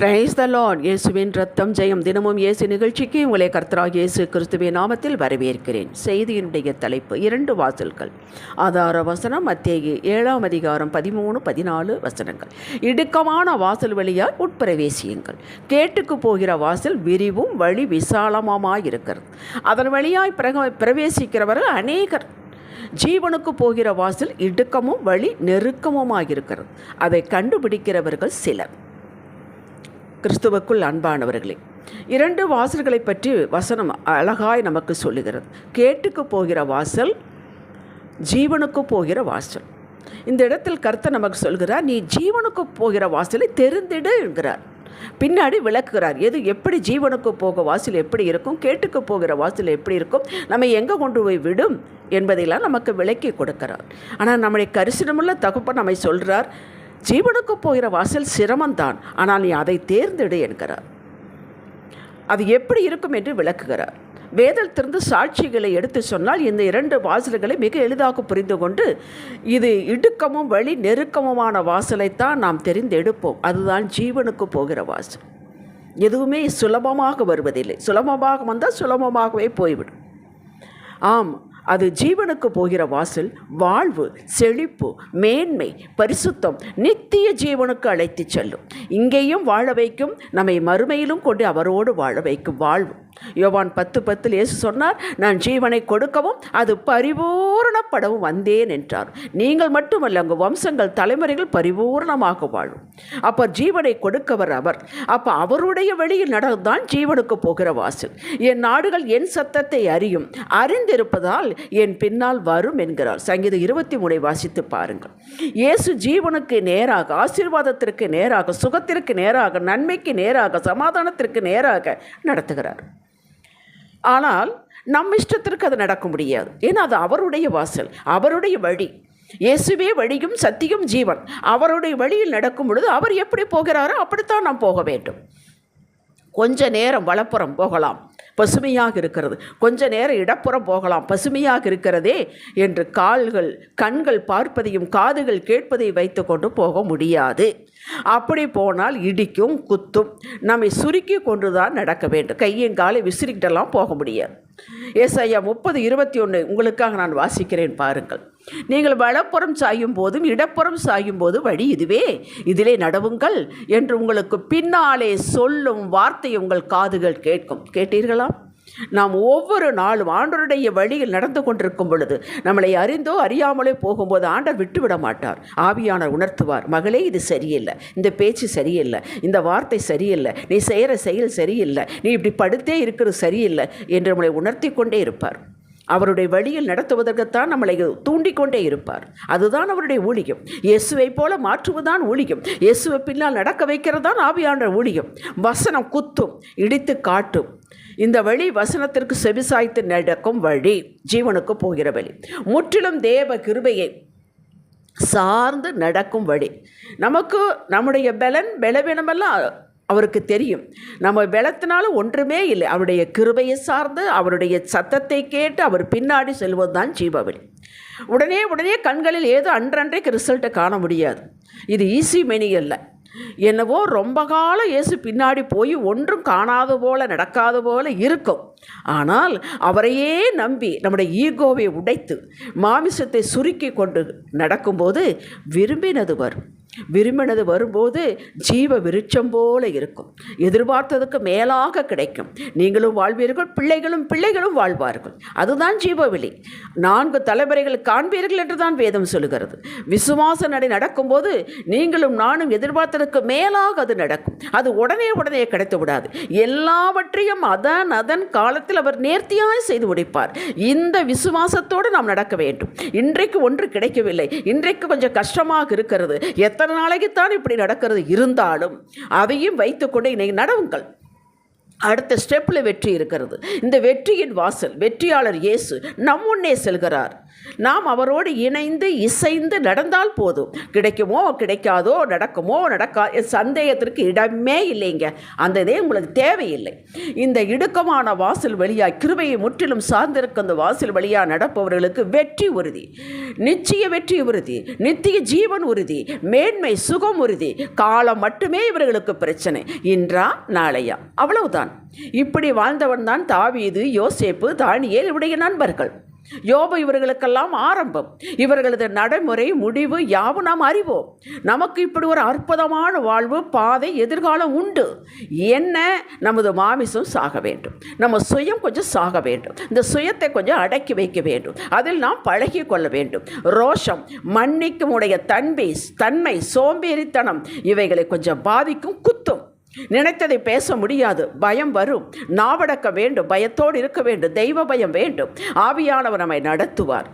Praise the Lord. இயேசுவின் ரத்தம் ஜெயம். தினமும் இயேசு நிகழ்ச்சிக்கு உங்களை கர்த்தராகிய இயேசு கிறிஸ்துவின் நாமத்தில் வரவேற்கிறேன். செய்தியினுடைய தலைப்பு 2 வாசல்கள். ஆதார வசனம் மத்தேயு 7ஆம் அதிகாரம் 13-14 வசனங்கள். இடுக்கமான வாசல் வழியாய் உட்பிரவேசியுங்கள். கேட்டுக்கு போகிற வாசல் விரிவும் வழி விசாலமாயிருக்கிறது. அதன் வழியாய் பிரவேசிக்கிறவர்கள் அநேகர். ஜீவனுக்கு போகிற வாசல் இடுக்கமும் வழி நெருக்கமுமாயிருக்கிறது. அதை கண்டுபிடிக்கிறவர்கள் சிலர். கிறிஸ்துவுக்குள் அன்பானவர்களே, 2 வாசல்களை பற்றி வசனம் அழகாய் நமக்கு சொல்லுகிறது. கேட்டுக்கு போகிற வாசல், ஜீவனுக்கு போகிற வாசல். இந்த இடத்தில் கர்த்தர் நமக்கு சொல்கிறார், நீ ஜீவனுக்கு போகிற வாசலை தெரிந்திடு என்கிறார். பின்னாடி விளக்குகிறார், எப்படி ஜீவனுக்கு போக வாசல் எப்படி இருக்கும், கேட்டுக்கு போகிற வாசல் எப்படி இருக்கும், நம்ம எங்கே கொண்டு போய் விடும் என்பதையெல்லாம் நமக்கு விளக்கி கொடுக்கிறார். ஆனால் நம்முடைய கரிசனமுள்ள தகப்பன் நம்மை சொல்கிறார், ஜீவனுக்கு போகிற வாசல் சிரமம்தான், ஆனால் நீ அதை தேர்ந்தெடு என்கிறார். அது எப்படி இருக்கும் என்று விளக்குகிறார். வேதத்திலிருந்து சாட்சிகளை எடுத்து சொன்னால் இந்த 2 வாசல்களை மிக எளிதாக புரிந்து கொண்டு, இது இடுக்கமும் வழி நெருக்கமுமான வாசலைத்தான் நாம் தெரிந்தெடுப்போம். அதுதான் ஜீவனுக்கு போகிற வாசல். எதுவுமே சுலபமாக வருவதில்லை. சுலபமாக வந்தால் சுலபமாகவே போய்விடும். ஆம், அது ஜீவனுக்கு போகிற வாசல் வாழ்வு, செழிப்பு, மேன்மை, பரிசுத்தம், நித்திய ஜீவனுக்கு அழைத்து செல்லும். இங்கேயும் வாழ வைக்கும், நம்மை மறுமையிலும் கொண்டு அவரோடு வாழ வைக்கும் வாழ்வு. யோவான் 10:10 இயேசு சொன்னார், நான் ஜீவனை கொடுக்கவும் அது பரிபூரணப்படவும் வந்தேன் என்றார். நீங்கள் மட்டுமல்ல, உங்கள் வம்சங்கள் தலைமுறைகள் பரிபூர்ணமாக வாழும். அப்போ ஜீவனை கொடுக்கவர் அவர். அப்போ அவருடைய வழியில் நடந்தான் ஜீவனுக்கு போகிற வாசல். என் நாடுகள் என் சத்தத்தை அறியும், அறிந்திருப்பதால் என் பின்னால் வரும் என்கிறார். சங்கீதம் 23 வாசித்து பாருங்கள். இயேசு ஜீவனுக்கு நேராக, ஆசீர்வாதத்திற்கு நேராக, சுகத்திற்கு நேராக, நன்மைக்கு நேராக, சமாதானத்திற்கு நேராக நடத்துகிறார். ஆனால் நம் இஷ்டத்திற்கு அது நடக்க முடியாது. ஏன்னா அது அவருடைய வாசல், அவருடைய வழி. இயேசுவே வழியும் சத்தியம் ஜீவன். அவருடைய வழியில் நடக்கும் பொழுது அவர் எப்படி போகிறாரோ அப்படித்தான் நாம் போக வேண்டும். கொஞ்ச நேரம் வலப்புறம் போகலாம், பசுமையாக இருக்கிறது. கொஞ்ச நேரம் இடப்புறம் போகலாம், பசுமையாக இருக்கிறதே என்று கண்கள் பார்ப்பதையும் காதுகள் கேட்பதை வைத்து கொண்டு போக முடியாது. அப்படி போனால் இடிக்கும், குத்தும். நம்மை சுருக்கி கொண்டு தான் நடக்க வேண்டும். கையும் காலை விசிறிக்கிட்டெல்லாம் போக முடியாது. ஏசாயா 30:21 உங்களுக்காக நான் வாசிக்கிறேன் பாருங்கள். நீங்கள் வலப்புறம் சாயும் போதும் இடப்புறம் சாயும் போது வழி இதுவே, இதிலே நடவுங்கள் என்று உங்களுக்கு பின்னாலே சொல்லும் வார்த்தை உங்கள் காதுகள் கேட்கும். கேட்டீர்களா? நாம் ஒவ்வொரு நாளும் ஆண்டவருடைய வழியில் நடந்து கொண்டிருக்கும் பொழுது, நம்மளை அறிந்தோ அறியாமலே போகும்போது ஆண்டவர் விட்டுவிட மாட்டார். ஆவியானவர் உணர்த்துவார், மகளே இது சரியில்லை, இந்த பேச்சு சரியில்லை, இந்த வார்த்தை சரியில்லை, நீ செய்கிற செயல் சரியில்லை, நீ இப்படி படுத்தே இருக்கிறது சரியில்லை என்று நம்மளை உணர்த்தி கொண்டே இருப்பார். அவருடைய வழியில் நடத்துவதற்குத்தான் நம்மளை தூண்டிக்கொண்டே இருப்பார். அதுதான் அவருடைய ஊழியம். இயேசுவை போல மாற்றுவதுதான் ஊழியம். இயேசுவை பின்னால் நடக்க வைக்கிறது தான் ஆவியானவர் ஊழியம். வசனம் குத்தும், இடித்து காட்டும். இந்த வழி வசனத்திற்கு செவிசாய்த்து நடக்கும் வழி, ஜீவனுக்கு போகிற வழி. முற்றிலும் தேவ கிருபையை சார்ந்து நடக்கும் வழி. நமக்கு நம்முடைய பலவீனமெல்லாம் அவருக்கு தெரியும். நம்ம பலத்தினாலும் ஒன்றுமே இல்லை. அவருடைய கிருபையை சார்ந்து, அவருடைய சத்தத்தை கேட்டு அவர் பின்னாடி செல்வது தான் ஜீவவழி. உடனே கண்களில் ஏதோ அன்றன்றைக்கு ரிசல்ட்டை காண முடியாது. இது ஈஸி மணி அல்ல. என்னவோ ரொம்ப காலம் இயேசு பின்னாடி போய் ஒன்றும் காணாத போல, நடக்காத போல இருக்கும். ஆனால் அவரையே நம்பி நம்முடைய ஈகோவை உடைத்து மாமிசத்தை சுருக்கி கொண்டு நடக்கும்போது விரும்பினது வரும். விரும்பினது வரும்போது ஜீவ விருட்சம் போல இருக்கும். எதிர்பார்த்ததுக்கு மேலாக கிடைக்கும். நீங்களும் வாழ்வீர்கள், பிள்ளைகளும் வாழ்வார்கள். அதுதான் ஜீவவெளி. 4 தலைமுறைகள் காண்பீர்கள் என்று தான் வேதம் சொல்லுகிறது. விசுவாச நடை நடக்கும்போது நீங்களும் நானும் எதிர்பார்த்ததுக்கு மேலாக அது நடக்கும். அது உடனே கிடைத்து விடாது. எல்லாவற்றையும் அதன் காலத்தில் அவர் நேர்த்தியாய் செய்து முடிப்பார். இந்த விசுவாசத்தோடு நாம் நடக்க வேண்டும். இன்றைக்கு ஒன்று கிடைக்கவில்லை, இன்றைக்கு கொஞ்சம் கஷ்டமாக இருக்கிறது, எத்தனை நாளைக்குத்தான் இப்படி நடக்கிறது, இருந்தாலும் அதையும் வைத்துக்கொண்டு இன்னைக்கு நடவுங்கள். அடுத்த ஸ்டெப்பில் வெற்றி இருக்கிறது. இந்த வெற்றியின் வாசல், வெற்றியாளர் இயேசு நம் முன்னே செல்கிறார். நாம் அவரோடு இணைந்து இசைந்து நடந்தால் போதும். கிடைக்குமோ கிடைக்காதோ, நடக்குமோ சந்தேகத்திற்கு இடமே இல்லைங்க. அந்த இதே உங்களுக்கு தேவையில்லை. இந்த இடுக்கமான வாசல் வழியாக கிருபையை முற்றிலும் சார்ந்திருக்க அந்த வாசல் வழியாக நடப்பவர்களுக்கு வெற்றி உறுதி, நிச்சய வெற்றி உறுதி, நித்திய ஜீவன் உறுதி, மேன்மை சுகம் உறுதி. காலம் மட்டுமே இவர்களுக்கு பிரச்சனை, இன்றா நாளையா, அவ்வளவுதான். இப்படி வாழ்ந்தவன் தான் தாவீது, யோசேப்பு, தானியேல் இவருடைய நண்பர்கள். யோபு இவர்களுக்கெல்லாம் ஆரம்பம். இவர்களது நடைமுறை முடிவு யாவும் நாம் அறிவோம். நமக்கு இப்படி ஒரு அற்புதமான வாழ்வு பாதை எதிர்காலம் உண்டு. என்ன? நமது மாமிசம் சாக வேண்டும், நம்ம சுயம் கொஞ்சம் சாக வேண்டும், இந்த சுயத்தை கொஞ்சம் அடக்கி வைக்க வேண்டும், அதில் நாம் பழகி கொள்ள வேண்டும். ரோஷம், மன்னிக்கும் உடைய தன்மை, சோம்பேறித்தனம் இவைகளை கொஞ்சம் பாதிக்கும், குத்தும். நினைத்ததை பேச முடியாது, பயம் வரும், நாவடக்க வேண்டும், பயத்தோடு இருக்க வேண்டும், தெய்வ பயம் வேண்டும். ஆவியானவர் நம்மை நடத்துவார்.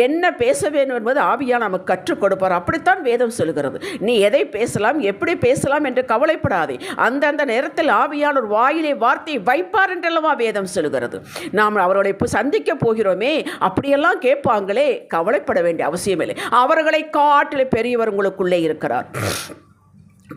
என்ன பேச வேண்டும் என்பது ஆவியானவர் நமக்கு கற்றுக் கொடுப்பார். அப்படித்தான் வேதம் சொல்கிறது. நீ எதை பேசலாம், எப்படி பேசலாம் என்று கவலைப்படாதே. அந்தந்த நேரத்தில் ஆவியானவர் வாயிலே வார்த்தையை வைப்பார் என்றல்லவா வேதம் சொல்கிறது. நாம் அவர்களை சந்திக்க போகிறோமே, அப்படியெல்லாம் கேட்பாங்களே, கவலைப்பட வேண்டிய அவசியமில்லை. அவர்களை காட்டில் பெரியவர் உங்களுக்குள்ளே இருக்கிறார்.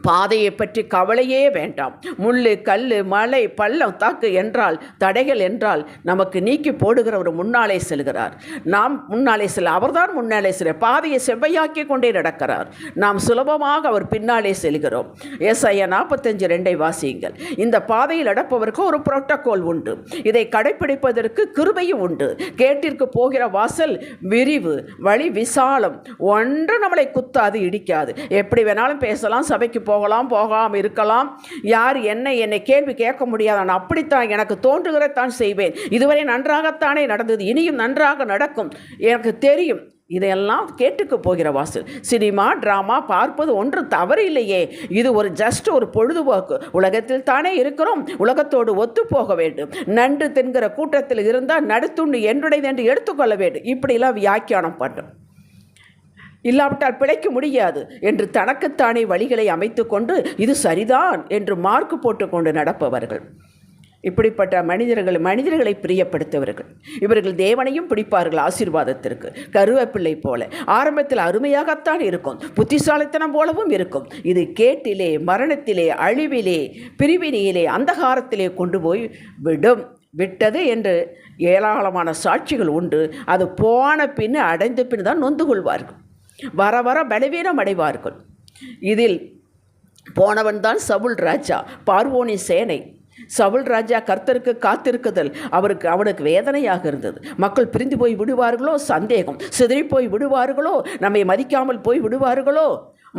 பாதையை பற்றி கவலையே வேண்டாம். முள்ளு, கல், மலை, பள்ளம், தாக்கு என்றால், தடைகள் என்றால் நமக்கு நீக்கி போடுகிறவர் முன்னாலே செல்கிறார். நாம் முன்னாலே செல்ல, அவர்தான் முன்னாலே செல்ல பாதையை செவ்வையாக்கி கொண்டே நடக்கிறார். நாம் சுலபமாக அவர் பின்னாலே செல்கிறோம். ஏசாயா 45:2 வாசியுங்கள். இந்த பாதையில் நடப்பவருக்கு ஒரு புரோட்டோகால் உண்டு. இதை கடைப்பிடிப்பதற்கு கிருபையும் உண்டு. கேட்டிற்கு போகிற வாசல் விரிவு, வழி விசாலம், ஒன்று நம்மளை குத்தாது, இடிக்காது. எப்படி வேணாலும் பேசலாம், சபைக்கு போகலாம், போகாமல் இருக்கலாம். யார் என்னை கேள்வி கேட்க முடியாது. நான் அப்படித்தான் எனக்கு தோன்றுகிறதான் செய்வேன். இதுவரை நன்றாகத்தானே நடந்தது, இனியும் நன்றாக நடக்கும், எனக்கு தெரியும். இதையெல்லாம் கேட்டுக்கு போகிற வாசல். சினிமா, டிராமா பார்ப்பது ஒன்று தவறு இல்லையே. இது ஒரு பொழுதுபோக்கு. உலகத்தில் தானே இருக்கிறோம், உலகத்தோடு ஒத்து போக வேண்டும். நன்று தின்கிற கூட்டத்தில் இருந்தால் நடுத்துண்டு என்னுடையது என்று எடுத்துக்கொள்ள வேண்டும். இப்படிலாம் வியாக்கியானம் பண்ணும். இல்லாவிட்டால் பிழைக்க முடியாது என்று தனக்குத்தானே வழிகளை அமைத்து கொண்டு இது சரிதான் என்று மார்க்கு போட்டுக்கொண்டு நடப்பவர்கள். இப்படிப்பட்ட மனிதர்களை பிரியப்படுத்தவர்கள். இவர்கள் தேவனையும் பிடிப்பார்கள் ஆசீர்வாதத்திற்கு. கருவேப்பிள்ளை போல ஆரம்பத்தில் அருமையாகத்தான் இருக்கும், புத்திசாலித்தனம் போலவும் இருக்கும். இது கேட்டிலே, மரணத்திலே, அழிவிலே, பிரிவினையிலே, அந்தகாரத்திலே கொண்டு போய் விட்டது என்று ஏராளமான சாட்சிகள் உண்டு. அது போன பின் அடைந்த பின் தான் நொந்து கொள்வார்கள். வர வர பலவீனம் அடைவார்கள். இதில் போனவன் தான் சவுல் ராஜா, பார்வோனின் சேனை. சவுல் ராஜா கர்த்தருக்கு காத்திருக்குதல் அவனுக்கு வேதனையாக இருந்தது. மக்கள் பிரிந்து போய் விடுவார்களோ சந்தேகம், சிதறி போய் விடுவார்களோ, நம்மை மதிக்காமல் போய் விடுவார்களோ,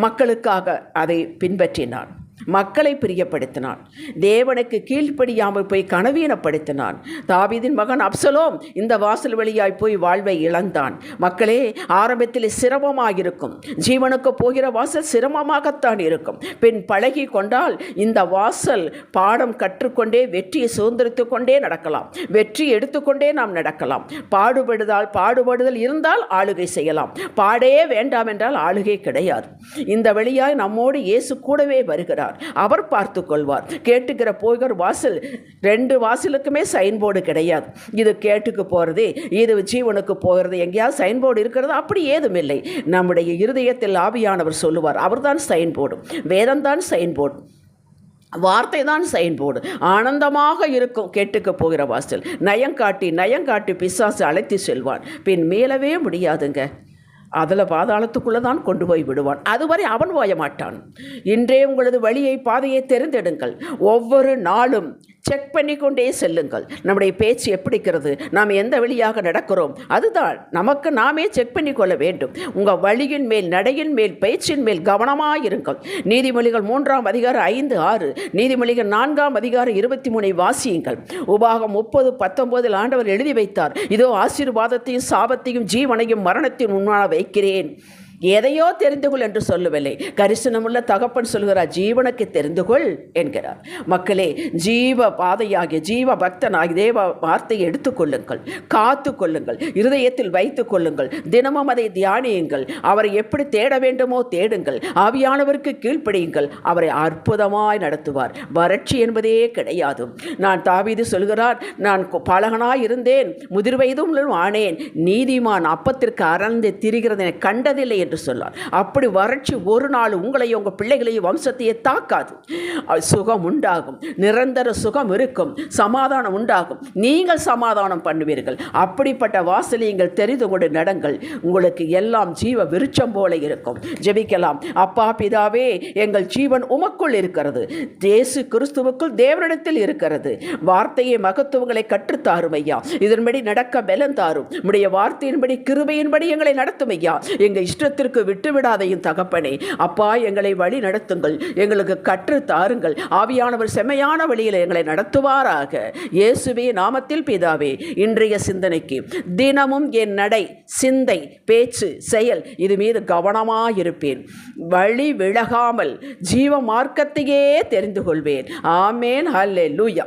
மக்களுக்காக அதை பின்பற்றினான். மக்களை பிரியப்படுத்தினான். தேவனுக்கு கீழ்ப்படியாமல் போய் கனவீனப்படுத்தினான். தாவீதின் மகன் அப்சலோம் இந்த வாசல் வழியாய் போய் வாழ்வை இழந்தான். மக்களே, ஆரம்பத்தில் சிரமமாயிருக்கும். ஜீவனுக்கு போகிற வாசல் சிரமமாகத்தான் இருக்கும். பின் பழகி கொண்டால் இந்த வாசல் பாடம் கற்றுக்கொண்டே வெற்றியை சுதந்திரித்து கொண்டே நடக்கலாம். வெற்றி எடுத்துக்கொண்டே நாம் நடக்கலாம். பாடுபடுதல் இருந்தால் ஆளுகை செய்யலாம். பாடே வேண்டாம் என்றால் ஆளுகை கிடையாது. இந்த வழியாய் நம்மோடு இயேசு கூடவே வருகிறார். அவர் பார்த்து கொள்வார். கேட்டுக்கிற போகிற வாசல் 2 வாசலுக்குமே சைன்போர்டு கிடையாது. இது கேட்டுக்கு போகிறது, இது ஜீவனுக்கு போகிறது. எங்கேயாவது சைன்போர்டு இருக்கிறது? அப்படி ஏதும் இல்லை. நம்முடைய இருதயத்தில் ஆவியானவர் சொல்லுவார். அவர்தான் சைன்போர்டு. வேதம்தான் சைன்போர்டு, வார்த்தை தான் சைன்போர்டு. ஆனந்தமாக இருக்கும் கேட்டுக்க போகிற வாசல். நயங்காட்டி பிசாசு அழைத்து செல்வான். பின் மேலவே முடியாதுங்க. அதில் பாதாளத்துக்குள்ளே தான் கொண்டு போய் விடுவான். அதுவரை அவன் ஓய மாட்டான். இன்றே உங்களது பாதையை தெரிந்தெடுங்கள். ஒவ்வொரு நாளும் செக் பண்ணிக்கொண்டே செல்லுங்கள். நம்முடைய பேச்சு எப்படிக்கிறது, நாம் எந்த வழியாக நடக்கிறோம், அதுதான் நமக்கு நாமே செக் பண்ணி கொள்ள வேண்டும். உங்கள் வழியின் மேல், நடையின் மேல், பேச்சின் மேல் கவனமாயிருங்கள். நீதிமொழிகள் 3:5-6, நீதிமொழிகள் 4:23 வாசியுங்கள். உபாகம் 30:19 ஆண்டவர் எழுதி வைத்தார். இதோ ஆசீர்வாதத்தையும் சாபத்தையும் ஜீவனையும் மரணத்தையும் முன்னால் வைக்கிறேன். எதையோ தெரிந்து கொள் என்று சொல்லவில்லை. கரிசனமுள்ள தகப்பன் சொல்கிறார், ஜீவனுக்கு தெரிந்து கொள் என்கிறார். மக்களே, ஜீவ பாதையாகிய ஜீவ பக்தனாகிய தேவ வார்த்தையை எடுத்துக்கொள்ளுங்கள், காத்து கொள்ளுங்கள், இருதயத்தில் வைத்துக் கொள்ளுங்கள், தினமும் அதை தியானியுங்கள். அவரை எப்படி தேட வேண்டுமோ தேடுங்கள், ஆவியானவருக்கு கீழ்ப்படியுங்கள், அவரை அற்புதமாய் நடத்துவார். வறட்சி என்பதே கிடையாது. நான் தாவீது சொல்கிறார், நான் பாலகனாய் இருந்தேன், முதிர் வயதும் ஆனேன், நீதிமான் அப்பத்திற்கு அரந்து திரிகிறதை கண்டதில்லை என்று சொன்னார். அப்படி வறட்சி ஒரு நாள் உங்களையும் உங்கள் பிள்ளைகளையும் வம்சத்தையே தாக்காது. சுகம் உண்டாகும், நிரந்தர சுகம் இருக்கும், சமாதானம் உண்டாகும், நீங்கள் சமாதானம் பண்ணுவீர்கள். அப்படிப்பட்ட வாசலை நீங்கள் தெரிந்து கொண்டு நடங்கள். உங்களுக்கு எல்லாம் ஜீவ விருட்சம் போல இருக்கும். ஜெபிக்கலாம். அப்பா பிதாவே, எங்கள் ஜீவன் உமக்குள் இருக்கிறது, இயேசு கிறிஸ்துவுக்குள் தேவனிடத்தில் இருக்கிறது. வார்த்தையை மகத்துவங்களை கற்றுத்தாரும் ஐயா. இதன்படி நடக்க பலன் தாரும். உம்முடைய வார்த்தையின்படி கிருபையின்படி எங்களை நடத்தும் ஐயா. எங்கள் இஷ்டத்திற்கு விட்டுவிடாதையும் தகப்பனே. அப்பா, எங்களை வழி நடத்துங்கள், எங்களுக்கு கற்று தாருங்கள். ஆவியானவர் செம்மையான வழியில் எங்களை நடத்துவாராக. இயேசுவே நாமத்தில் பிதாவே. இன்றைய சிந்தனைக்கு தினமும் என் நடை, சிந்தை, பேச்சு, செயல் இது மீது கவனமாயிருப்பேன். வழி விலகாமல் ஜீவ மார்க்கத்தையே தெரிந்து கொள்வேன். ஆமேன். ஹல்லேலூயா.